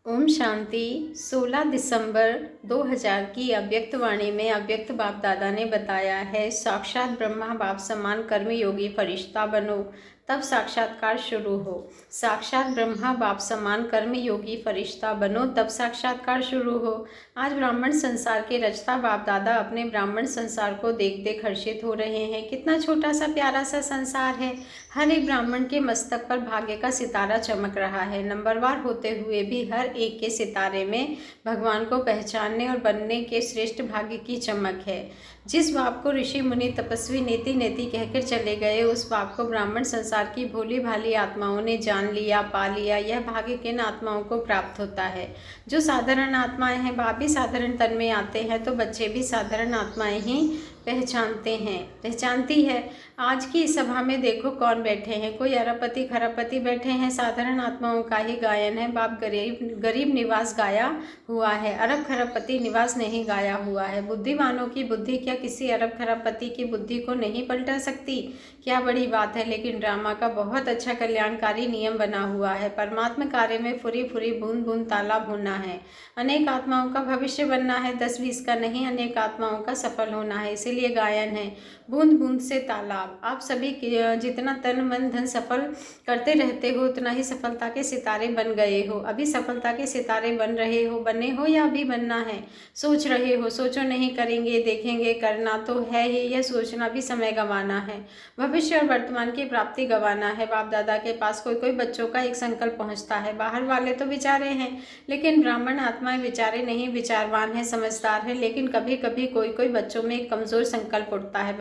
ओम शांति। 16 दिसंबर 2000 की अव्यक्त वाणी में अव्यक्त बाप दादा ने बताया है, साक्षात ब्रह्मा बाप समान कर्मयोगी फरिश्ता बनो तब साक्षात्कार शुरू हो। साक्षात ब्रह्मा बाप समान कर्मयोगी फरिश्ता बनो तब साक्षात्कार शुरू हो। आज ब्राह्मण संसार के रचता बाप दादा अपने ब्राह्मण संसार को देख देख हर्षित हो रहे हैं। कितना छोटा सा प्यारा सा संसार है। हर एक ब्राह्मण के मस्तक पर भाग्य का सितारा चमक रहा है। नंबरवार होते हुए भी हर एक के सितारे में भगवान को पहचानने और बनने के श्रेष्ठ भाग्य की चमक है। जिस बाप को ऋषि मुनि तपस्वी नेति नेति कहकर चले गए, उस बाप को ब्राह्मण संसार की भोली भाली आत्माओं ने जान लिया, पा लिया। यह भाग्य किन आत्माओं को प्राप्त होता है? जो साधारण आत्माएं हैं। बाप भी साधारण तन में आते हैं तो बच्चे भी साधारण आत्माएं ही पहचानती है। आज की सभा में देखो कौन बैठे हैं। कोई अरबपति खरबपति बैठे हैं। साधारण आत्माओं का ही गायन है। बाप गरीब निवास गाया हुआ है, अरब खरबपति निवास नहीं गाया हुआ है। बुद्धिमानों की बुद्धि क्या किसी अरब खरबपति की बुद्धि को नहीं पलटा सकती? क्या बड़ी बात है। लेकिन ड्रामा का बहुत अच्छा कल्याणकारी नियम बना हुआ है। परमात्मा कार्य में फुरी फुरी बूंद बूंद तालाब होना है। अनेक आत्माओं का भविष्य बनना है, 10-20 का नहीं, अनेक आत्माओं का सफल होना है। इसीलिए गायन है, बूंद बूंद से तालाब। आप सभी जितना तन मन धन सफल करते रहते हो, उतना ही सफलता के सितारे बन गए हो। अभी सफलता के सितारे बन रहे हो, बने हो या अभी बनना है? सोच रहे हो। सोचो नहीं, करेंगे, देखेंगे, करना तो है ही। यह सोचना भी समय गंवाना है। भविष्य और वर्तमान की प्राप्ति गंवाना है। बाप दादा के पास कोई कोई बच्चों का एक संकल्प पहुंचता है। बाहर वाले तो विचारे हैं, लेकिन ब्राह्मण आत्माएं विचारे नहीं, विचारवान है, समझदार है। लेकिन कभी कभी कोई कोई बच्चों में एक कमजोर संकल्प उठता है।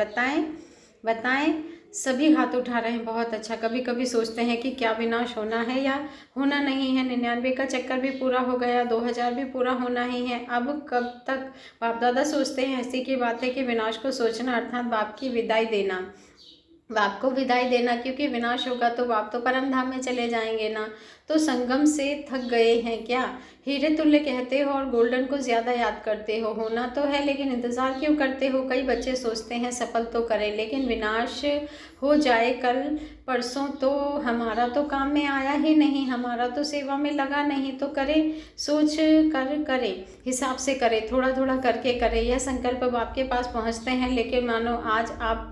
बताएं। सभी हाथ उठा रहे हैं, बहुत अच्छा। कभी कभी सोचते हैं कि क्या विनाश होना है या होना नहीं है। 99 का चक्कर भी पूरा हो गया, 2000 भी पूरा होना ही है। अब कब तक? बाप दादा सोचते हैं ऐसी की बात है कि विनाश को सोचना अर्थात बाप की विदाई देना। बाप को विदाई देना, क्योंकि विनाश होगा तो बाप तो परम धाम में चले जाएंगे ना। तो संगम से थक गए हैं क्या? हीरे तुल्य कहते हो और गोल्डन को ज़्यादा याद करते हो। होना तो है, लेकिन इंतज़ार क्यों करते हो? कई बच्चे सोचते हैं सफल तो करें, लेकिन विनाश हो जाए कल परसों तो हमारा तो काम में आया ही नहीं, हमारा तो सेवा में लगा नहीं। तो करें, सोच कर करें, हिसाब से करें, थोड़ा थोड़ा करके करें। यह संकल्प बाप के पास पहुँचते हैं। लेकिन मानो आज आप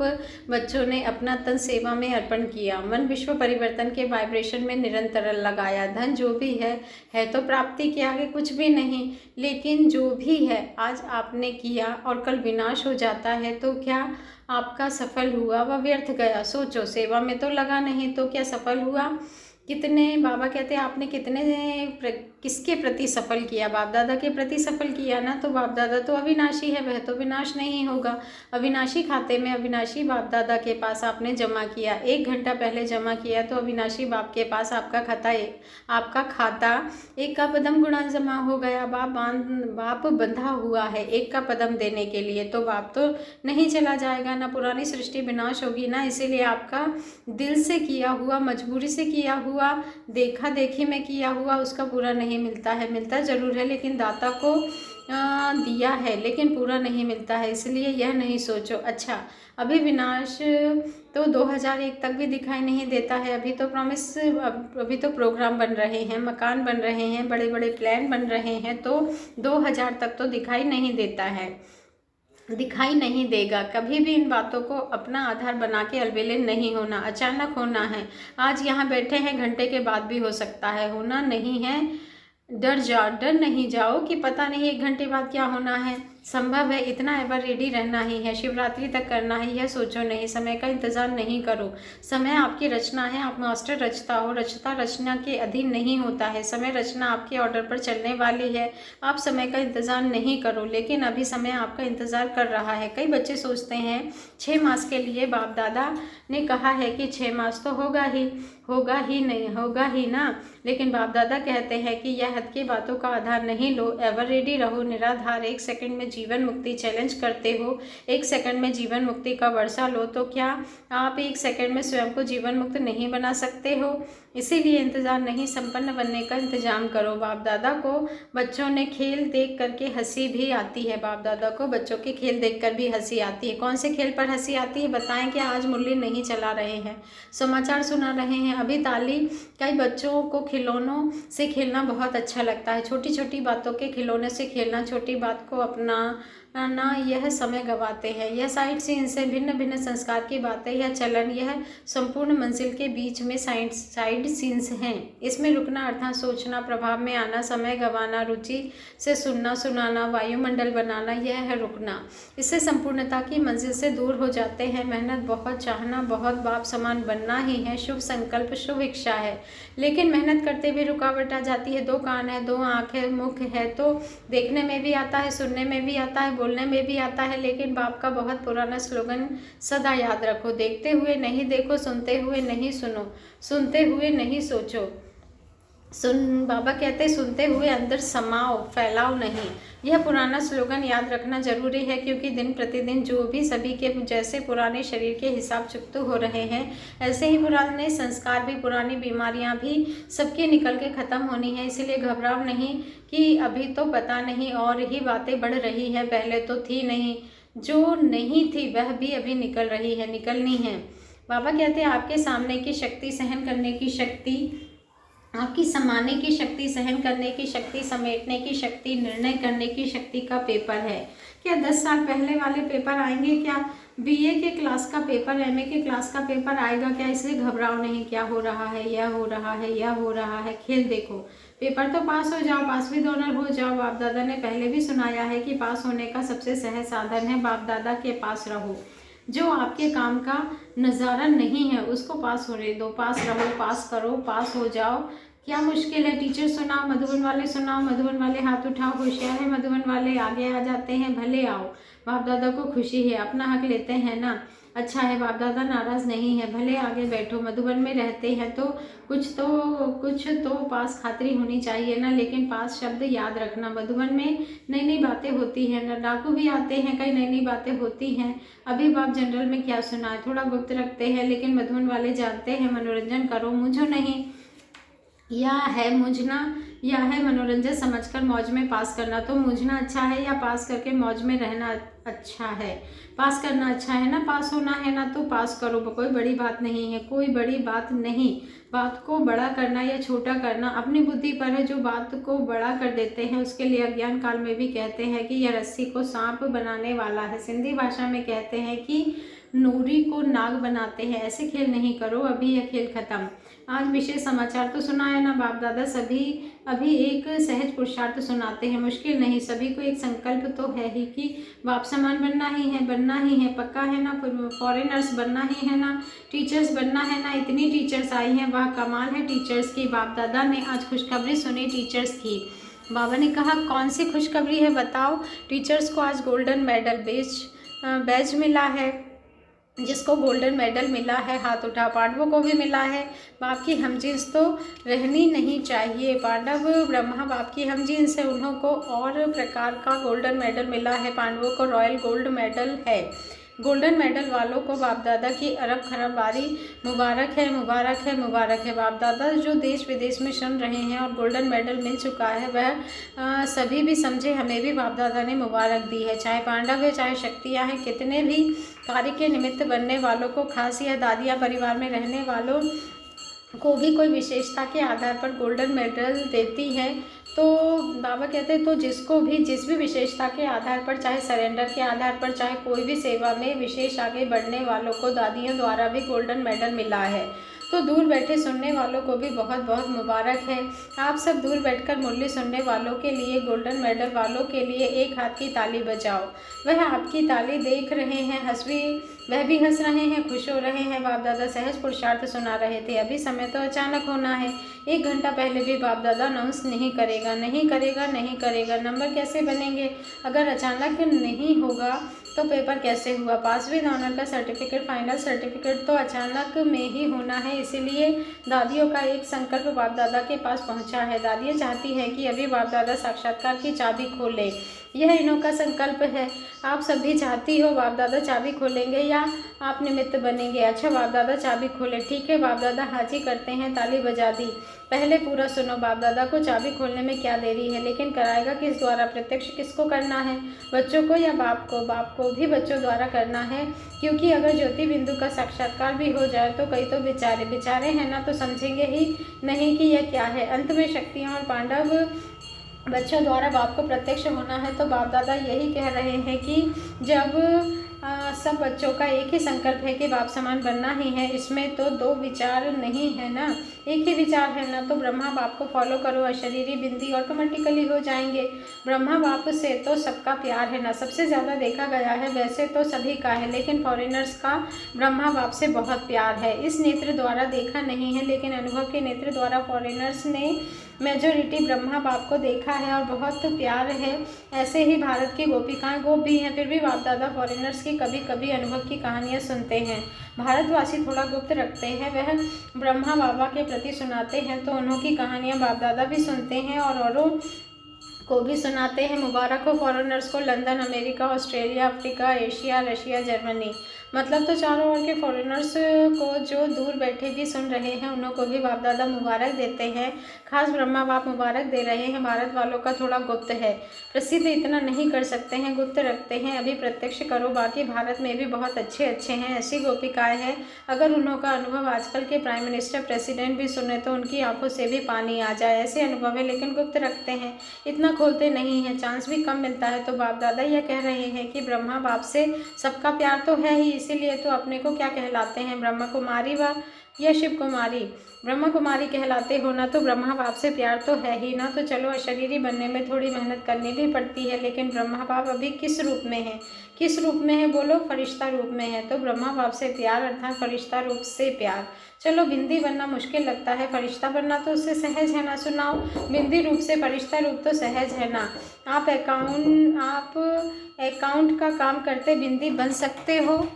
बच्चों ने अपना तन सेवा में अर्पण किया, मन विश्व परिवर्तन के वाइब्रेशन में निरंतर लगाया। धन जो भी है तो प्राप्ति के आगे कुछ भी नहीं। लेकिन जो भी है आज आपने किया और कल विनाश हो जाता है तो क्या आपका सफल हुआ व व्यर्थ गया? सोचो, सेवा में तो लगा नहीं तो क्या सफल हुआ? कितने, बाबा कहते हैं आपने किसके प्रति सफल किया? बाप दादा के प्रति सफल किया ना। तो बाप दादा तो अविनाशी है, वह तो विनाश नहीं होगा। अविनाशी खाते में अविनाशी बाप दादा के पास आपने जमा किया, 1 घंटा पहले जमा किया, तो अविनाशी बाप के पास आपका खाता 1 का पदम गुणा जमा हो गया। बाप बंधा हुआ है 1 का पदम देने के लिए, तो बाप तो नहीं चला जाएगा ना। पुरानी सृष्टि विनाश होगी ना। इसीलिए आपका दिल से किया हुआ, मजबूरी से किया हुआ, देखा देखी में किया हुआ, उसका पूरा नहीं मिलता है। मिलता जरूर है, लेकिन दाता को दिया है लेकिन पूरा नहीं मिलता है। इसलिए यह नहीं सोचो अच्छा अभी विनाश तो 2001 तक भी दिखाई नहीं देता है। अभी तो प्रोग्राम बन रहे हैं, मकान बन रहे हैं, बड़े बड़े प्लान बन रहे हैं, तो 2000 तक तो दिखाई नहीं देता है, दिखाई नहीं देगा। कभी भी इन बातों को अपना आधार बना के अलबेले नहीं होना। अचानक होना है। आज यहाँ बैठे हैं, घंटे के बाद भी हो सकता है। होना नहीं है, डर नहीं जाओ कि पता नहीं 1 घंटे बाद क्या होना है। संभव है, इतना एवर रेडी रहना ही है, शिवरात्रि तक करना ही है। सोचो नहीं, समय का इंतज़ार नहीं करो। समय आपकी रचना है, आप मास्टर रचता हो। रचता रचना के अधीन नहीं होता है। समय रचना आपके ऑर्डर पर चलने वाली है। आप समय का इंतज़ार नहीं करो, लेकिन अभी समय आपका इंतज़ार कर रहा है। कई बच्चे सोचते हैं 6 मास के लिए बाप दादा ने कहा है कि 6 मास तो होगा ही नहीं, होगा ही ना। लेकिन बाप दादा कहते हैं कि यह हद की बातों का आधार नहीं लो, एवर रेडी रहो, निराधार। 1 सेकंड में जीवन मुक्ति चैलेंज करते हो, 1 सेकंड में जीवन मुक्ति का वर्षा लो। तो क्या आप 1 सेकंड में स्वयं को जीवन मुक्त नहीं बना सकते हो? इसीलिए इंतज़ार नहीं, संपन्न बनने का इंतजाम करो। बाप दादा को बच्चों ने खेल देख करके हंसी भी आती है। बाप दादा को बच्चों के खेल देखकर भी हंसी आती है। कौन से खेल पर हंसी आती है बताएं? कि आज मुरली नहीं चला रहे हैं, समाचार सुना रहे हैं, अभी ताली। कई बच्चों को खिलौनों से खेलना बहुत अच्छा लगता है। छोटी छोटी बातों के खिलौने से खेलना, छोटी बात को अपना ना यह समय गवाते हैं। यह साइड सीन से भिन्न भिन्न संस्कार की बातें, यह चलन, यह संपूर्ण मंजिल के बीच में साइड सीन्स हैं। इसमें रुकना अर्थात सोचना, प्रभाव में आना, समय गंवाना, रुचि से सुनना सुनाना, वायुमंडल बनाना, यह है रुकना। इससे संपूर्णता की मंजिल से दूर हो जाते हैं। मेहनत बहुत, चाहना बहुत, बाप समान बनना ही है, शुभ संकल्प, शुभ इच्छा है। लेकिन मेहनत करते भी रुकावट आ जाती है। 2 कान है, 2 आँख है, मुख है, तो देखने में भी आता है, सुनने में भी आता है, बोलने में भी आता है। लेकिन बाप का बहुत पुराना स्लोगन सदा याद रखो, देखते हुए नहीं देखो, सुनते हुए नहीं सुनो, सुनते हुए नहीं सोचो। बाबा कहते हैं सुनते हुए अंदर समाओ, फैलाओ नहीं। यह पुराना स्लोगन याद रखना जरूरी है, क्योंकि दिन प्रतिदिन जो भी सभी के जैसे पुराने शरीर के हिसाब चुकत हो रहे हैं, ऐसे ही पुराने संस्कार भी, पुरानी बीमारियां भी सबकी निकल के ख़त्म होनी है। इसलिए घबराओ नहीं कि अभी तो पता नहीं और ही बातें बढ़ रही है, पहले तो थी नहीं, जो नहीं थी वह भी अभी निकल रही है, निकलनी है। बाबा कहते हैं आपके सामने की शक्ति, सहन करने की शक्ति, आपकी समाने की शक्ति, सहन करने की शक्ति, समेटने की शक्ति, निर्णय करने की शक्ति का पेपर है। क्या 10 साल पहले वाले पेपर आएंगे? क्या बीए के क्लास का पेपर, एमए के क्लास का पेपर आएगा क्या? इसलिए घबराओ नहीं। क्या हो रहा है, यह हो रहा है, यह हो रहा है, खेल देखो। पेपर तो पास हो जाओ, पास विद ऑनर हो जाओ। बाप दादा ने पहले भी सुनाया है कि पास होने का सबसे सहज साधन है बाप दादा के पास रहो। जो आपके काम का नज़ारा नहीं है उसको पास होने दो, पास रहो, पास करो, पास हो जाओ। क्या मुश्किल है? टीचर सुनाओ, मधुबन वाले सुनाओ, मधुबन वाले हाथ उठाओ, होशियार है मधुबन वाले, आगे आ जाते हैं, भले आओ। बाप दादा को खुशी है, अपना हक लेते हैं ना, अच्छा है, बाप दादा नाराज़ नहीं है, भले आगे बैठो। मधुबन में रहते हैं तो कुछ तो पास खातिरी होनी चाहिए ना। लेकिन पास शब्द याद रखना, मधुबन में नई नई बातें होती हैं ना, डाकू भी आते हैं, कई नई नई बातें होती हैं। अभी बाप जनरल में क्या सुना है, थोड़ा गुप्त रखते हैं, लेकिन मधुबन वाले जानते हैं मनोरंजन करो, मुझो नहीं। या है मुझना, या है मनोरंजन समझकर मौज में पास करना। तो मुझना अच्छा है या पास करके मौज में रहना अच्छा है? पास करना अच्छा है ना, पास होना है ना, तो पास करो, कोई बड़ी बात नहीं है, कोई बड़ी बात नहीं। बात को बड़ा करना या छोटा करना अपनी बुद्धि पर है। जो बात को बड़ा कर देते हैं उसके लिए अज्ञान काल में भी कहते हैं कि यह रस्सी को सांप बनाने वाला है। सिंधी भाषा में कहते हैं कि नूरी को नाग बनाते हैं। ऐसे खेल नहीं करो, अभी यह खेल खत्म। आज विशेष समाचार तो सुना है ना बाप दादा, सभी अभी एक सहज पुरुषार्थ सुनाते हैं, मुश्किल नहीं। सभी को एक संकल्प तो है ही कि बाप समान बनना ही है, बनना ही है, पक्का है ना। फॉरेनर्स बनना ही है ना, टीचर्स बनना है ना। इतनी टीचर्स आई हैं, वह कमाल है टीचर्स की। बाप दादा ने आज खुशखबरी सुनी टीचर्स की। बाबा ने कहा कौन सी खुशखबरी है बताओ? टीचर्स को आज गोल्डन मेडल बैज मिला है। जिसको गोल्डन मेडल मिला है हाथ उठा। पांडवों को भी मिला है। बाप की हमजींस तो रहनी नहीं चाहिए। पांडव ब्रह्मा बाप की हमजींस है, उन्हों को और प्रकार का गोल्डन मेडल मिला है। पांडवों को रॉयल गोल्ड मेडल है। गोल्डन मेडल वालों को बाप दादा की अरब खरब बारी मुबारक है, मुबारक है, मुबारक है। बाप दादा जो देश विदेश में सुन रहे हैं और गोल्डन मेडल मिल चुका है, वह सभी भी समझे, हमें भी बाप दादा ने मुबारक दी है। चाहे पांडव है, चाहे शक्तियाँ हैं, कितने भी कार्य के निमित्त बनने वालों को, खास या दादिया परिवार में रहने वालों को भी कोई विशेषता के आधार पर गोल्डन मेडल देती है। तो बाबा कहते हैं तो जिसको भी जिस भी विशेषता के आधार पर, चाहे सरेंडर के आधार पर, चाहे कोई भी सेवा में विशेष आगे बढ़ने वालों को दादियों द्वारा भी गोल्डन मेडल मिला है। तो दूर बैठे सुनने वालों को भी बहुत बहुत मुबारक है। आप सब दूर बैठकर मुरली सुनने वालों के लिए, गोल्डन मेडल वालों के लिए एक हाथ की ताली बजाओ। वह आपकी ताली देख रहे हैं, वह भी हंस रहे हैं, खुश हो रहे हैं। बाप दादा सहज पुरुषार्थ सुना रहे थे। अभी समय तो अचानक होना है। 1 घंटा पहले भी बाप दादा अनाउंस नहीं करेगा, नहीं करेगा, नहीं करेगा। नंबर कैसे बनेंगे? अगर अचानक नहीं होगा तो पेपर कैसे हुआ? पास विद ऑनर का सर्टिफिकेट, फाइनल सर्टिफिकेट तो अचानक में ही होना है। इसीलिए दादियों का एक संकल्प बाप दादा के पास पहुंचा है। दादियाँ चाहती हैं कि अभी बाप दादा साक्षात्कार की चाबी खोले। यह इन्हों का संकल्प है। आप सभी चाहती हो बाप दादा चाबी खोलेंगे या आप निमित्त बनेंगे। अच्छा बाप दादा चाबी खोले। ठीक है बाप दादा, हाजी करते हैं। ताली बजा दी। पहले पूरा सुनो। बाप दादा को चाबी खोलने में क्या देरी है, लेकिन कराएगा किस द्वारा? प्रत्यक्ष किसको करना है, बच्चों को या बाप को? बाप को भी बच्चों द्वारा करना है, क्योंकि अगर ज्योति बिंदु का साक्षात्कार भी हो जाए तो कई तो बेचारे हैं ना, तो समझेंगे ही नहीं कि यह क्या है। अंत में शक्तियाँ और पांडव बच्चों द्वारा बाप को प्रत्यक्ष होना है। तो बाप दादा यही कह रहे हैं कि जब सब बच्चों का एक ही संकल्प है कि बाप समान बनना ही है, इसमें तो दो विचार नहीं है ना, एक ही विचार है ना। तो ब्रह्मा बाप को फॉलो करो, अशरीरी बिंदी ऑटोमेटिकली हो जाएंगे। ब्रह्मा बाप से तो सबका प्यार है ना, सबसे ज़्यादा देखा गया है, वैसे तो सभी का है, लेकिन फॉरेनर्स का ब्रह्मा बाप से बहुत प्यार है। इस नेत्र द्वारा देखा नहीं है, लेकिन अनुभव के नेत्र द्वारा फॉरेनर्स ने मेजोरिटी ब्रह्मा बाप को देखा है और बहुत प्यार है। ऐसे ही भारत की गोपिकाएं गोप भी हैं, फिर भी बाप दादा फॉरेनर्स की कभी कभी अनुभव की कहानियां सुनते हैं। भारतवासी थोड़ा गुप्त रखते हैं, वह ब्रह्मा बाबा के प्रति सुनाते हैं, तो उन्हों की कहानियां बाप दादा भी सुनते हैं और औरों को भी सुनाते हैं। मुबारक हो फॉरेनर्स को, London, America, Australia, Africa, Asia, Russia, Germany, मतलब तो चारों ओर के फॉरेनर्स को जो दूर बैठे भी सुन रहे हैं, उन्हों को भी बाप दादा मुबारक देते हैं। खास ब्रह्मा बाप मुबारक दे रहे हैं। भारत वालों का थोड़ा गुप्त है, प्रसिद्ध इतना नहीं कर सकते हैं, गुप्त रखते हैं, अभी प्रत्यक्ष करो। बाकी भारत में भी बहुत अच्छे हैं, ऐसी गोपिकाएं हैं, अगर उन्हों का अनुभव आजकल के प्राइम मिनिस्टर, प्रेसिडेंट भी सुने तो उनकी आंखों से भी पानी आ जाए, ऐसे अनुभव है, लेकिन गुप्त रखते हैं, इतना खोलते नहीं हैं, चांस भी कम मिलता है। तो बाप दादा यह कह रहे हैं कि ब्रह्मा बाप से सबका प्यार तो है ही, इसीलिए तो अपने को क्या कहलाते हैं, ब्रह्मा कुमारी व या शिव कुमारी। ब्रह्मा कुमारी कहलाते हो ना, तो ब्रह्मा बाप से प्यार तो है ही ना। तो चलो, अशरीरी बनने में थोड़ी मेहनत करनी भी पड़ती है, लेकिन ब्रह्मा बाप अभी किस रूप में है, किस रूप में है बोलो, फरिश्ता रूप में है। तो ब्रह्मा बाप से प्यार अर्थात फरिश्ता रूप से प्यार। चलो, बिंदी बनना मुश्किल लगता है, फरिश्ता बनना तो उससे सहज है ना। सुनाओ, बिंदी रूप से फरिश्ता रूप तो सहज है ना। आप अकाउंट का काम करते बिंदी बन सकते हो,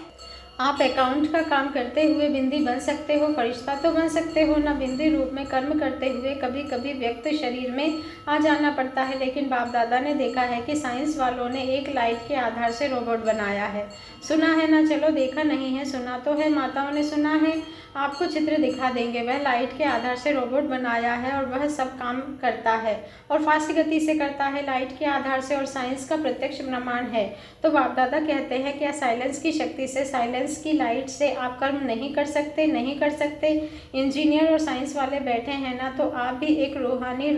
आप अकाउंट का काम करते हुए बिंदी बन सकते हो, फरिश्ता तो बन सकते हो ना। बिंदी रूप में कर्म करते हुए कभी कभी व्यक्त शरीर में आ जाना पड़ता है, लेकिन बाप दादा ने देखा है कि साइंस वालों ने एक लाइट के आधार से रोबोट बनाया है। सुना है ना, चलो देखा नहीं है, सुना तो है, माताओं ने सुना है। आपको चित्र दिखा देंगे, वह लाइट के आधार से रोबोट बनाया है और वह सब काम करता है और फास्ट गति से करता है, लाइट के आधार से, और साइंस का प्रत्यक्ष प्रमाण है। तो बाप दादा कहते हैं क्या साइलेंस की शक्ति से, साइलेंस की लाइट से आप कर्म नहीं कर सकते, नहीं कर सकते। इंजीनियर और साइंस वाले बैठे हैं ना, तो आप भी एक रूहानी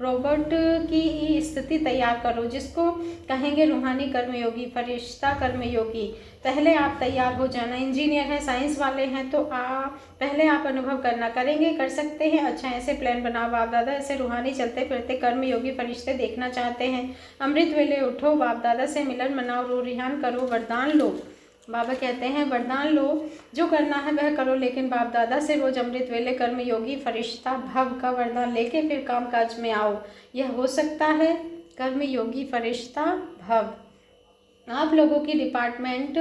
रोबोट की स्थिति तैयार करो, जिसको कहेंगे रूहानी कर्मयोगी, फरिश्ता कर्मयोगी। पहले आप तैयार हो जाना। इंजीनियर हैं, साइंस वाले हैं, तो पहले आप अनुभव करना, करेंगे, कर सकते हैं। अच्छा, ऐसे प्लान बनाओ बाप दादा, ऐसे रूहानी चलते फिरते कर्मयोगी फरिश्ते देखना चाहते हैं। अमृत वेले उठो, बाप दादा से मिलन मनाओ, रो रिहान करो, वरदान लो। बाबा कहते हैं वरदान लो, जो करना है वह करो, लेकिन बाप दादा से रोज अमृत वेले कर्मयोगी फरिश्ता भव का वरदान लेके फिर काम काज में आओ। यह हो सकता है, कर्मयोगी फरिश्ता भव। आप लोगों की डिपार्टमेंट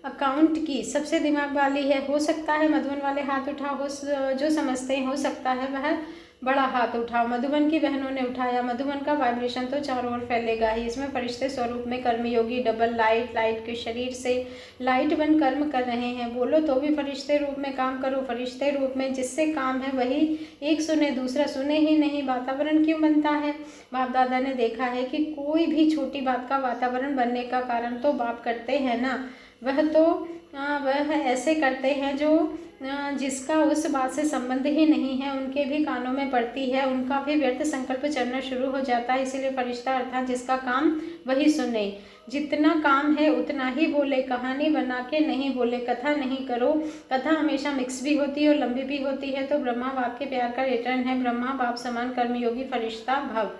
अकाउंट की सबसे दिमाग वाली है, हो सकता है। मधुबन वाले हाथ उठाओ, जो समझते हैं हो सकता है वह बड़ा हाथ उठाओ। मधुबन की बहनों ने उठाया। मधुबन का वाइब्रेशन तो चारों ओर फैलेगा ही। इसमें फरिश्ते स्वरूप में कर्मयोगी डबल लाइट के शरीर से लाइट बन कर्म कर रहे हैं। बोलो तो भी फरिश्ते रूप में काम करो, फरिश्ते रूप में, जिससे काम है वही एक सुने, दूसरा सुने ही नहीं। वातावरण क्यों बनता है? बाप दादा ने देखा है कि कोई भी छोटी बात का वातावरण बनने का कारण तो बाप करते हैं ना, वह ऐसे करते हैं जो जिसका उस बात से संबंध ही नहीं है, उनके भी कानों में पड़ती है, उनका भी व्यर्थ संकल्प चलना शुरू हो जाता है। इसीलिए फरिश्ता अर्थात जिसका काम वही सुने, जितना काम है उतना ही बोले, कहानी बना के नहीं बोले, कथा नहीं करो। कथा हमेशा मिक्स भी होती है और लंबी भी होती है। तो ब्रह्मा बाप के प्यार का रिटर्न है, ब्रह्मा बाप समान कर्मयोगी फरिश्ता भव,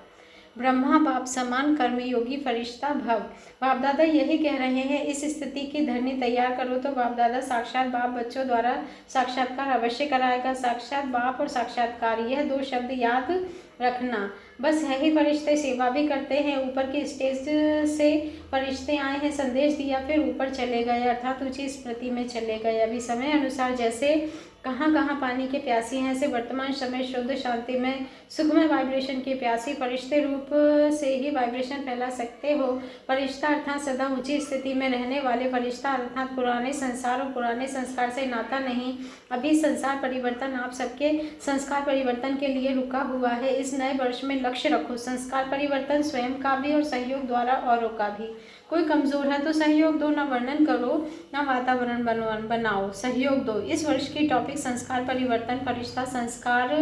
ब्रह्मा बाप समान कर्मयोगी फरिश्ता भव। बाप दादा यही कह रहे हैं, इस स्थिति की धरनी तैयार करो। तो बाप दादा साक्षात बाप बच्चों द्वारा साक्षात्कार अवश्य कराएगा। साक्षात बाप और साक्षात्कार, यह दो शब्द याद रखना। बस है ही, फरिश्ते सेवा भी करते हैं। ऊपर की स्टेज से फरिश्ते आए हैं, संदेश दिया, फिर ऊपर चले गए, अर्थात ऊंची स्मृति में चले गए। अभी समय अनुसार जैसे कहाँ कहाँ पानी के प्यासी हैं, ऐसे वर्तमान समय शुद्ध शांति में सुखमय वाइब्रेशन के प्यासी फरिश्ते रूप से ही वाइब्रेशन फैला सकते हो। फरिश्ता अर्थात सदा ऊंची स्थिति में रहने वाले फरिश्ता अर्थात पुराने संसार और पुराने संस्कार से नाता नहीं। अभी संसार परिवर्तन आप सबके संस्कार परिवर्तन के लिए रुका हुआ है। इस नए वर्ष में लक्ष्य रखो संस्कार परिवर्तन स्वयं का भी और सहयोग द्वारा औरों का भी। कोई कमजोर है तो सहयोग दो, ना वर्णन करो ना वातावरण बनाओ, सहयोग दो। इस वर्ष की टॉपिक संस्कार परिवर्तन फरिश्ता संस्कार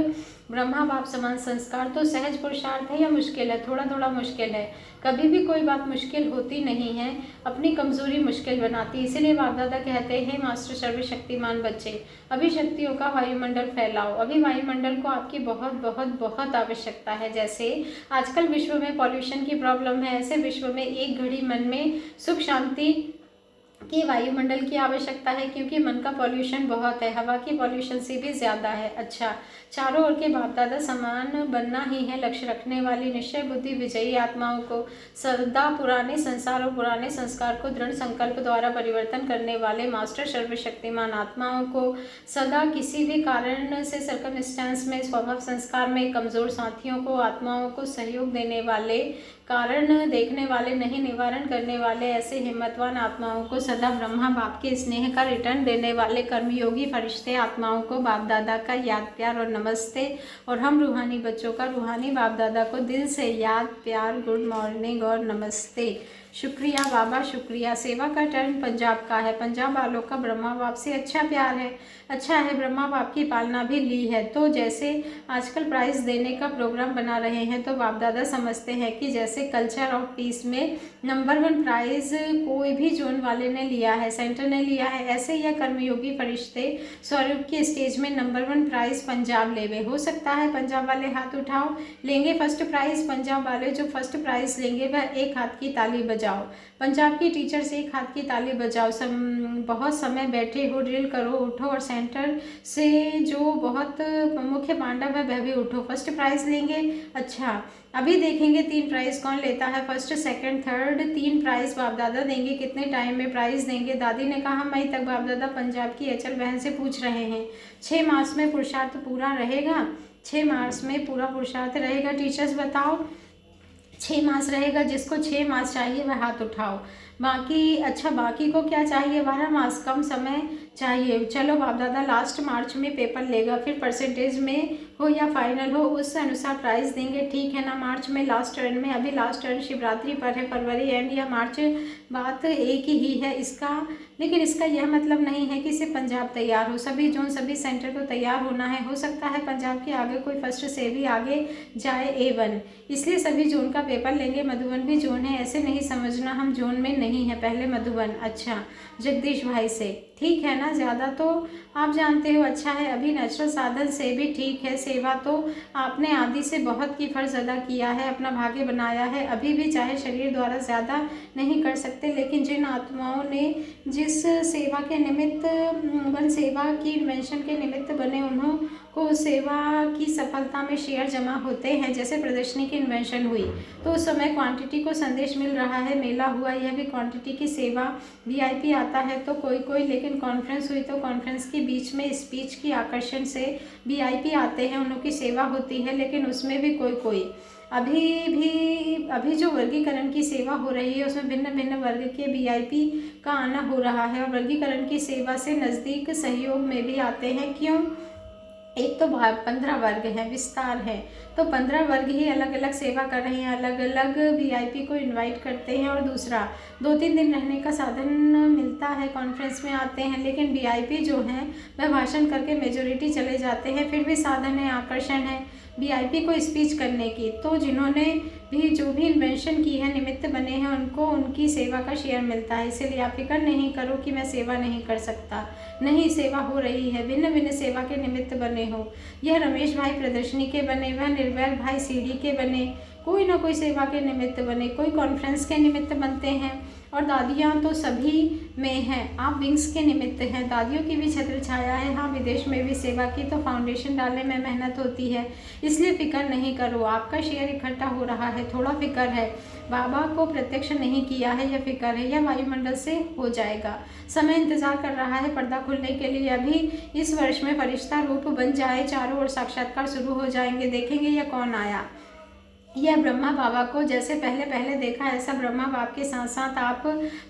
ब्रह्मा बाप समान संस्कार। तो सहज पुरुषार्थ है या मुश्किल है? थोड़ा थोड़ा मुश्किल है। कभी भी कोई बात मुश्किल होती नहीं है, अपनी कमजोरी मुश्किल बनाती। इसीलिए बाप दादा कहते हैं मास्टर सर्वशक्तिमान बच्चे, अभी शक्तियों का वायुमंडल फैलाओ। अभी वायुमंडल को आपकी बहुत बहुत बहुत आवश्यकता है। जैसे आजकल विश्व में पॉल्यूशन की प्रॉब्लम है, ऐसे विश्व में एक घड़ी मन में सुख शांति की वायुमंडल की आवश्यकता है, क्योंकि मन का पॉल्यूशन बहुत है, हवा की पॉल्यूशन से भी ज़्यादा है। अच्छा, चारों ओर के बाप दादा समान बनना ही है लक्ष्य रखने वाली निश्चय बुद्धि विजयी आत्माओं को सदा पुराने संसार और पुराने संस्कार को दृढ़ संकल्प द्वारा परिवर्तन करने वाले मास्टर सर्वशक्तिमान आत्माओं को सदा किसी भी कारण से सर्कमस्टेंस में स्वभाव संस्कार में कमज़ोर साथियों को आत्माओं को सहयोग देने वाले कारण देखने वाले नहीं निवारण करने वाले ऐसे हिम्मतवान आत्माओं को सदा ब्रह्मा बाप के स्नेह का रिटर्न देने वाले कर्मयोगी फरिश्ते आत्माओं को बाप दादा का याद प्यार और नमस्ते। और हम रूहानी बच्चों का रूहानी बाप दादा को दिल से याद प्यार गुड मॉर्निंग और नमस्ते। शुक्रिया बाबा शुक्रिया। सेवा का टर्न पंजाब का है। पंजाब वालों का ब्रह्मा बाप से अच्छा प्यार है, अच्छा है, ब्रह्मा बाप की पालना भी ली है। तो जैसे आजकल प्राइज़ देने का प्रोग्राम बना रहे हैं, तो बाप दादा समझते हैं कि जैसे कल्चर ऑफ पीस में नंबर 1 प्राइज़ कोई भी जोन वाले ने लिया है, सेंटर ने लिया है, ऐसे यह कर्मयोगी फरिश्ते स्वरूप की स्टेज में नंबर 1 प्राइज़ पंजाब लेवे। हो सकता है पंजाब वाले हाथ उठाओ, लेंगे फर्स्ट प्राइज़। पंजाब वाले जो फर्स्ट प्राइज़ लेंगे वह एक हाथ की ताली बजाओ। पंजाब की टीचर्स एक हाथ की ताली बजाओ। बहुत समय बैठे हो, ड्रिल करो, उठो। और सेंटर से जो बहुत मुख्य पांडव है वह भी उठो, फर्स्ट प्राइज़ लेंगे। अच्छा, अभी देखेंगे 3 प्राइज़ कौन लेता है, फर्स्ट सेकंड थर्ड। 3 प्राइज़ बाप दादा देंगे। कितने टाइम में प्राइज़ देंगे? दादी ने कहा मई तक। बाप दादा पंजाब की अचल बहन से पूछ रहे हैं 6 मार्च में पुरुषार्थ पूरा रहेगा? 6 मार्च में पूरा पुरुषार्थ रहेगा? टीचर्स बताओ। 6 मार्च रहेगा। जिसको 6 मार्च चाहिए वह हाथ उठाओ। बाकी अच्छा, बाकी को क्या चाहिए? 12 मार्च कम समय चाहिए। चलो बाप दादा लास्ट मार्च में पेपर लेगा, फिर परसेंटेज में हो या फाइनल हो उस अनुसार प्राइज़ देंगे, ठीक है ना? मार्च में लास्ट टर्न में, अभी लास्ट टर्न शिवरात्रि पर है, फरवरी एंड या मार्च, बात एक ही है इसका। लेकिन इसका यह मतलब नहीं है कि सिर्फ पंजाब तैयार हो, सभी जोन सभी सेंटर को तैयार होना है। हो सकता है पंजाब के आगे कोई फर्स्ट से भी आगे जाए A1, इसलिए सभी जोन का पेपर लेंगे। मधुबन भी जोन है, ऐसे नहीं समझना हम जोन में नहीं है, पहले मधुबन। अच्छा, जगदीश भाई से ठीक है ना? ज़्यादा तो आप जानते हो, अच्छा है। अभी नेचुरल साधन से भी ठीक है। सेवा तो आपने आदि से बहुत की फर्ज अदा किया है, अपना भाग्य बनाया है। अभी भी चाहे शरीर द्वारा ज़्यादा नहीं कर सकते, लेकिन जिन आत्माओं ने जिस सेवा के निमित्त वन सेवा की इन्वेंशन के निमित्त बने, उन्हों को सेवा की सफलता में शेयर जमा होते हैं। जैसे प्रदर्शनी की इन्वेंशन हुई तो उस समय क्वांटिटी को संदेश मिल रहा है, मेला हुआ, यह भी क्वांटिटी की सेवा। VIP आता है तो कोई, लेकिन कॉन्फ्रेंस हुई तो कॉन्फ्रेंस के बीच में स्पीच की आकर्षण से VIP आते हैं, उनकी सेवा होती है, लेकिन उसमें भी कोई। अभी जो वर्गीकरण की सेवा हो रही है उसमें भिन्न भिन्न वर्ग के VIP का आना हो रहा है, और वर्गीकरण की सेवा से नज़दीक सहयोग में भी आते हैं। क्यों? एक तो 15 वर्ग है, विस्तार है, तो 15 वर्ग ही अलग अलग सेवा कर रहे हैं, अलग अलग VIP को इनवाइट करते हैं। और दूसरा 2-3 दिन रहने का साधन मिलता है, कॉन्फ्रेंस में आते हैं, लेकिन VIP जो हैं वह भाषण करके मेजोरिटी चले जाते हैं। फिर भी साधन है, आकर्षण है VIP को स्पीच करने की। तो जिन्होंने भी जो भी इन्वेंशन की है, निमित्त बने हैं, उनको उनकी सेवा का शेयर मिलता है। इसीलिए आप फिक्र नहीं करो कि मैं सेवा नहीं कर सकता, नहीं, सेवा हो रही है। भिन्न भिन्न सेवा के निमित्त बने हो। यह रमेश भाई प्रदर्शनी के बने, वह निर्वैर भाई सीढ़ी के बने, कोई ना कोई सेवा के निमित्त बने, कोई कॉन्फ्रेंस के निमित्त बनते हैं, और दादियाँ तो सभी में हैं, आप विंग्स के निमित्त हैं। दादियों की भी छत्र छाया है, हाँ विदेश में भी सेवा की तो फाउंडेशन डालने में मेहनत होती है, इसलिए फिक्र नहीं करो। आपका शेयर इकट्ठा हो रहा है, थोड़ा फिक्र है, बाबा को प्रत्यक्ष नहीं किया है, यह फिक्र है, यह वायुमंडल से हो जाएगा। समय इंतजार कर रहा है पर्दा खुलने के लिए। अभी इस वर्ष में फरिश्ता रूप बन जाए, चारों ओर साक्षात्कार शुरू हो जाएंगे। देखेंगे यह कौन आया। यह ब्रह्मा बाबा को जैसे पहले पहले देखा, ऐसा ब्रह्मा बाप के साथ साथ आप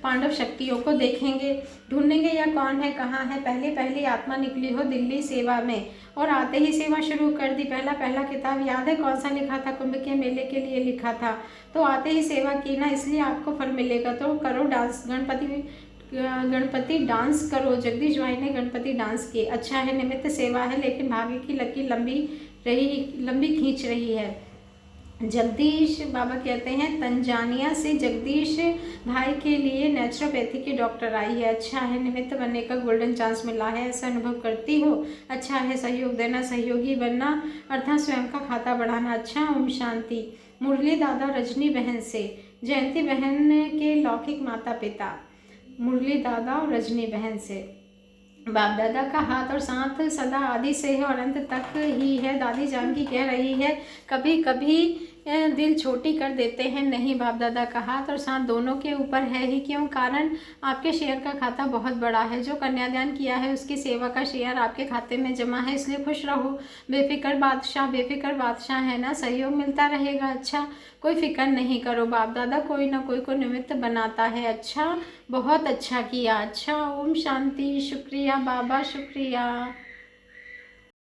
पांडव शक्तियों को देखेंगे। ढूंढेंगे यह कौन है, कहाँ है। पहले पहली आत्मा निकली हो दिल्ली सेवा में, और आते ही सेवा शुरू कर दी। पहला पहला किताब याद है कौन सा लिखा था? कुंभ के मेले के लिए लिखा था। तो आते ही सेवा की ना, इसलिए आपको फल मिलेगा। तो करो डांस, गणपति डांस करो। जगदीश भाई ने गणपति डांस किए। अच्छा है, निमित्त सेवा है, लेकिन भाग्य की लकीर लंबी खींच रही है। जगदीश बाबा कहते हैं तंजानिया से जगदीश भाई के लिए नेचुरोपैथी की डॉक्टर आई है। अच्छा है, निमित्त बनने का गोल्डन चांस मिला है, ऐसा अनुभव करती हो। अच्छा है, सहयोग देना, सहयोगी बनना अर्थात स्वयं का खाता बढ़ाना। अच्छा, ओम शांति। मुरली दादा रजनी बहन से, जयंती बहन के लौकिक माता पिता मुरली दादा और रजनी बहन से। बाप दादा का हाथ और साथ सदा आदि से है और अंत तक ही है। दादी जान की कह रही है, कभी कभी दिल छोटी कर देते हैं। नहीं, बाप दादा का हाथ और साथ दोनों के ऊपर है ही। क्यों? कारण आपके शेयर का खाता बहुत बड़ा है। जो कन्यादान किया है उसकी सेवा का शेयर आपके खाते में जमा है, इसलिए खुश रहो। बेफिक्र बादशाह है ना, सहयोग मिलता रहेगा। अच्छा, कोई फिक्र नहीं करो, बाप दादा कोई ना कोई को निमित्त बनाता है। अच्छा, बहुत अच्छा किया। अच्छा, ओम शांति। शुक्रिया बाबा, शुक्रिया।